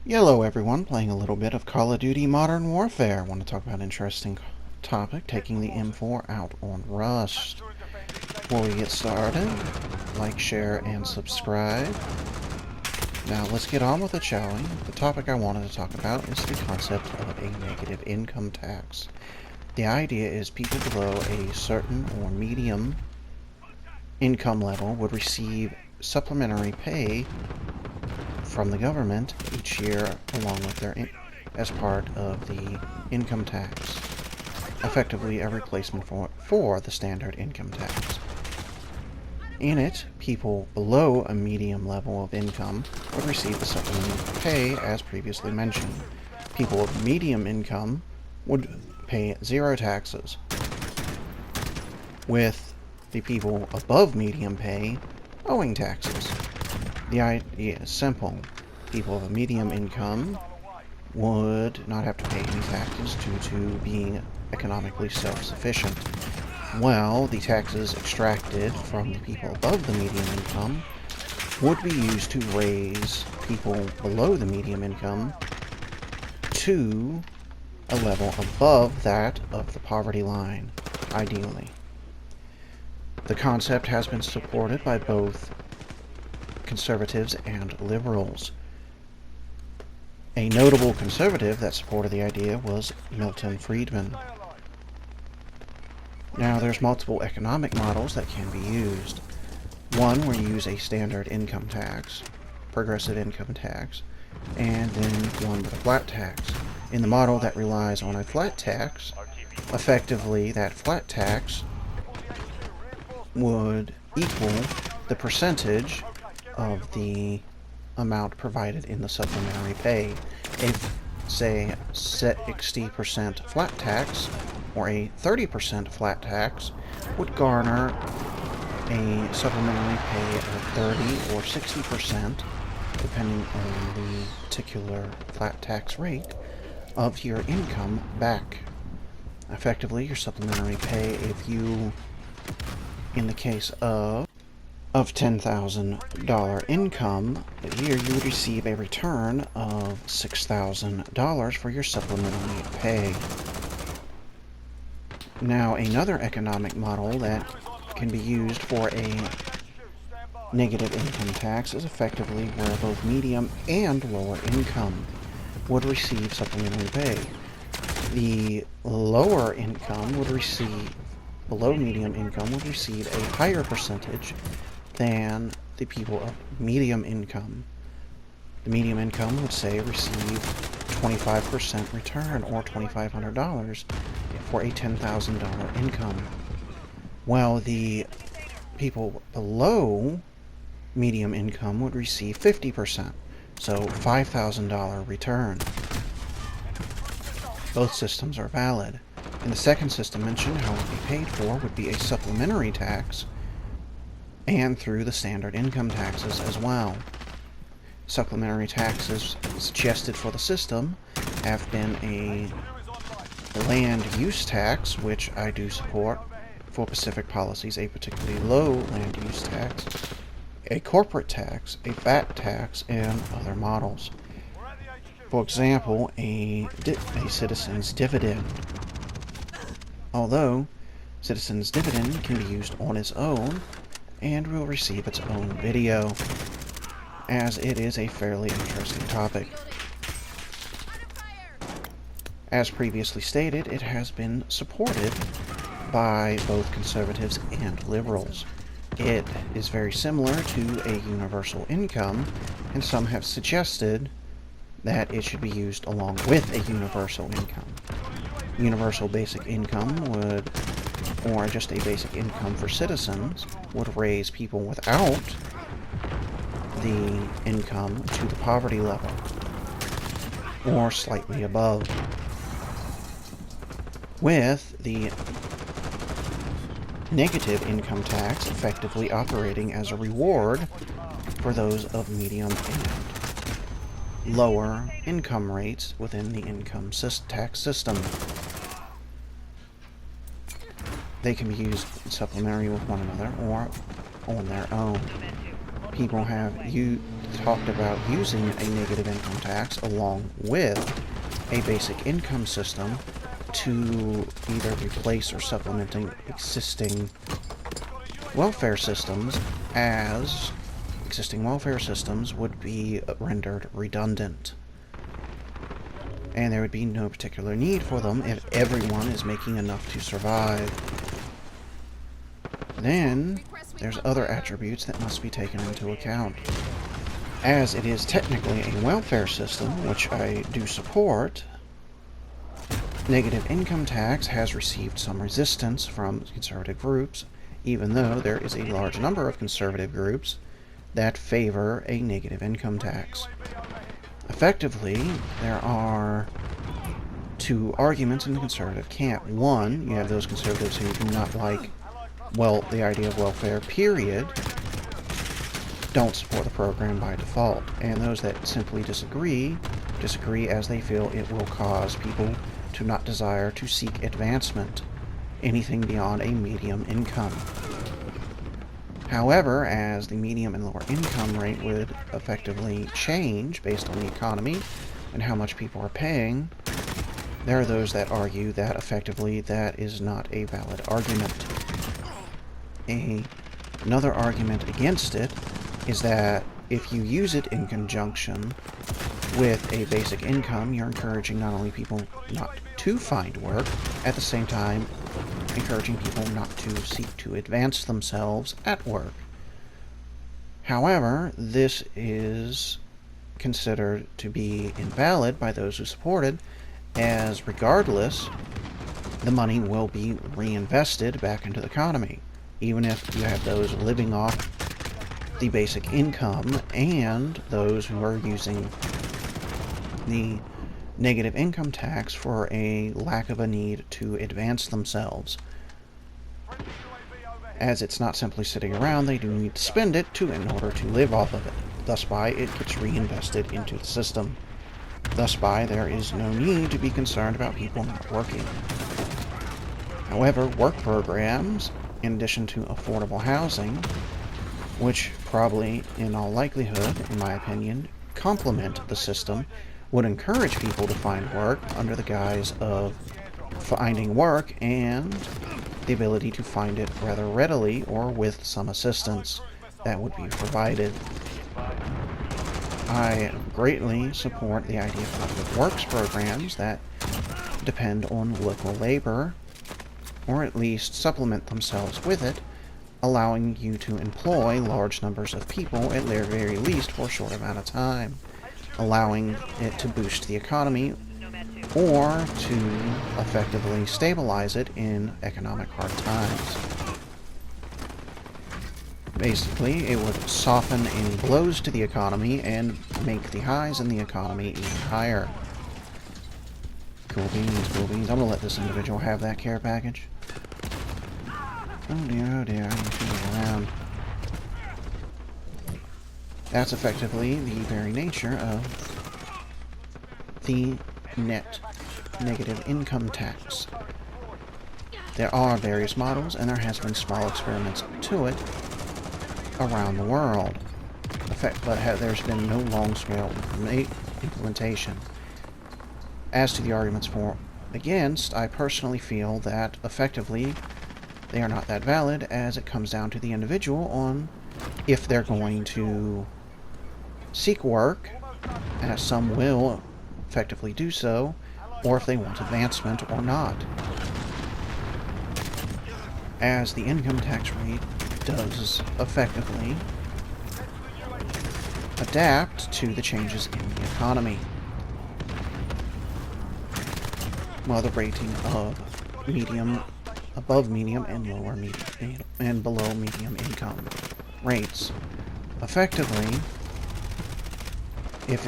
Hello everyone, playing a little bit of Call of Duty Modern Warfare. I want to talk about an interesting topic, taking the M4 out on Rust. Before we get started, like, share, and subscribe. Now let's get on with it, shall we? The topic I wanted to talk about is the concept of a negative income tax. The idea is people below a certain or medium income level would receive supplementary pay from the government each year along with their as part of the income tax, effectively a replacement for the standard income tax. In it, people below a medium level of income would receive the supplementary pay as previously mentioned. People of medium income would pay zero taxes, with the people above medium pay owing taxes. The idea is simple. People of a medium income would not have to pay any taxes due to being economically self-sufficient, while the taxes extracted from the people above the medium income would be used to raise people below the medium income to a level above that of the poverty line, ideally. The concept has been supported by both conservatives and liberals. A notable conservative that supported the idea was Milton Friedman. Now, there's multiple economic models that can be used. One where you use a standard income tax, progressive income tax, and then one with a flat tax. In the model that relies on a flat tax, effectively that flat tax would equal the percentage of the amount provided in the supplementary pay. If, say, 60% flat tax or a 30% flat tax would garner a supplementary pay of 30 or 60%, depending on the particular flat tax rate, of your income back. Effectively, your supplementary pay, if you, in the case of $10,000 income a year, you would receive a return of $6,000 for your supplementary pay. Now, another economic model that can be used for a negative income tax is effectively where both medium and lower income would receive supplementary pay. The lower income would receive, below medium income would receive a higher percentage than the people of medium income. The medium income would, say, receive 25% return, or $2,500 for a $10,000 income, while the people below medium income would receive 50%, so $5,000 return. Both systems are valid. In the second system mentioned, how it would be paid for would be a supplementary tax and through the standard income taxes as well. Supplementary taxes suggested for the system have been a land use tax, which I do support for Pacific policies, a particularly low land use tax, a corporate tax, a VAT tax, and other models. For example, a citizen's dividend. Although citizen's dividend can be used on its own and will receive its own video, as it is a fairly interesting topic. As previously stated, it has been supported by both conservatives and liberals. It is very similar to a universal income, and some have suggested that it should be used along with a universal income. Universal basic income would, or just a basic income for citizens, would raise people without the income to the poverty level, or slightly above, with the negative income tax effectively operating as a reward for those of medium and lower income rates within the income tax system. They can be used supplementary with one another or on their own. people have talked about using a negative income tax along with a basic income system to either replace or supplementing existing welfare systems, as existing welfare systems would be rendered redundant. And there would be no particular need for them if everyone is making enough to survive. Then, there's other attributes that must be taken into account. As it is technically a welfare system, which I do support, negative income tax has received some resistance from conservative groups, even though there is a large number of conservative groups that favor a negative income tax. Effectively, there are two arguments in the conservative camp. One, you have those conservatives who do not like, well, the idea of welfare, period, don't support the program by default. And those that simply disagree as they feel it will cause people to not desire to seek advancement, anything beyond a medium income. However, as the medium and lower income rate would effectively change based on the economy and how much people are paying, there are those that argue that effectively that is not a valid argument. Another argument against it is that if you use it in conjunction with a basic income, you're encouraging not only people not to find work, at the same time encouraging people not to seek to advance themselves at work. However, this is considered to be invalid by those who support it, as regardless, the money will be reinvested back into the economy, even if you have those living off the basic income and those who are using the negative income tax for a lack of a need to advance themselves. As it's not simply sitting around, they do need to spend it in order to live off of it. Thus by it gets reinvested into the system. Thus by there is no need to be concerned about people not working. However, work programs, in addition to affordable housing, which probably in all likelihood, in my opinion, complement the system, would encourage people to find work under the guise of finding work and the ability to find it rather readily or with some assistance that would be provided. I greatly support the idea of public works programs that depend on local labor, or at least supplement themselves with it, allowing you to employ large numbers of people at their very least for a short amount of time, allowing it to boost the economy or to effectively stabilize it in economic hard times. Basically, it would soften any blows to the economy and make the highs in the economy even higher. Cool beans, cool beans. I'm gonna let this individual have that care package. Oh dear, I'm feeling around. That's effectively the very nature of the net negative income tax. There are various models, and there has been small experiments to it around the world. But there's been no long-scale implementation. As to the arguments for against, I personally feel that effectively they are not that valid, as it comes down to the individual on if they're going to seek work, as some will effectively do so, or if they want advancement or not. As the income tax rate does effectively adapt to the changes in the economy. While the rating of above medium and lower medium and below medium income rates. Effectively, if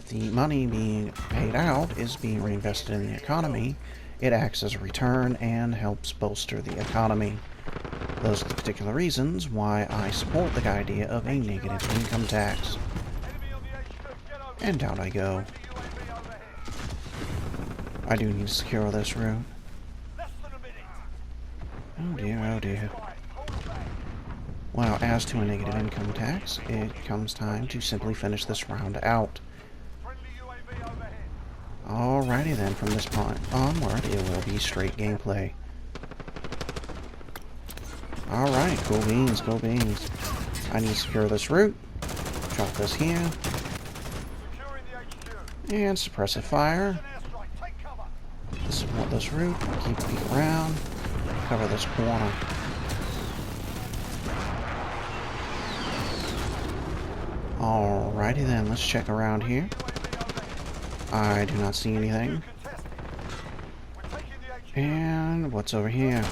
the money being paid out is being reinvested in the economy, it acts as a return and helps bolster the economy. Those are the particular reasons why I support the idea of a negative income tax. And down I go. I do need to secure this route. Oh dear, oh dear. Well, as to a negative income tax, it comes time to simply finish this round out. Alrighty then, from this point onward, it will be straight gameplay. Alright, cool beans, cool beans. I need to secure this route. Drop this here. And suppressive fire. Support this route. Keep a peek around. Cover this corner. Alrighty then, let's check around here. I do not see anything. And what's over here?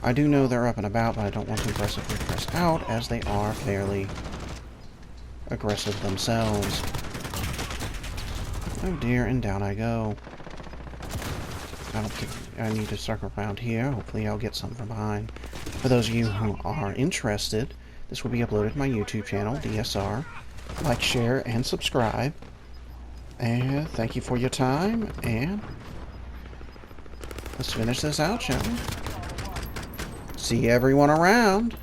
I do know they're up and about, but I don't want to aggressively press out, as they are fairly aggressive themselves. Oh dear, and down I go. I don't think I need to circle around here. Hopefully I'll get something from behind. For those of you who are interested, this will be uploaded to my YouTube channel, DSR. Like, share, and subscribe. And thank you for your time, and let's finish this out, shall we? See everyone around.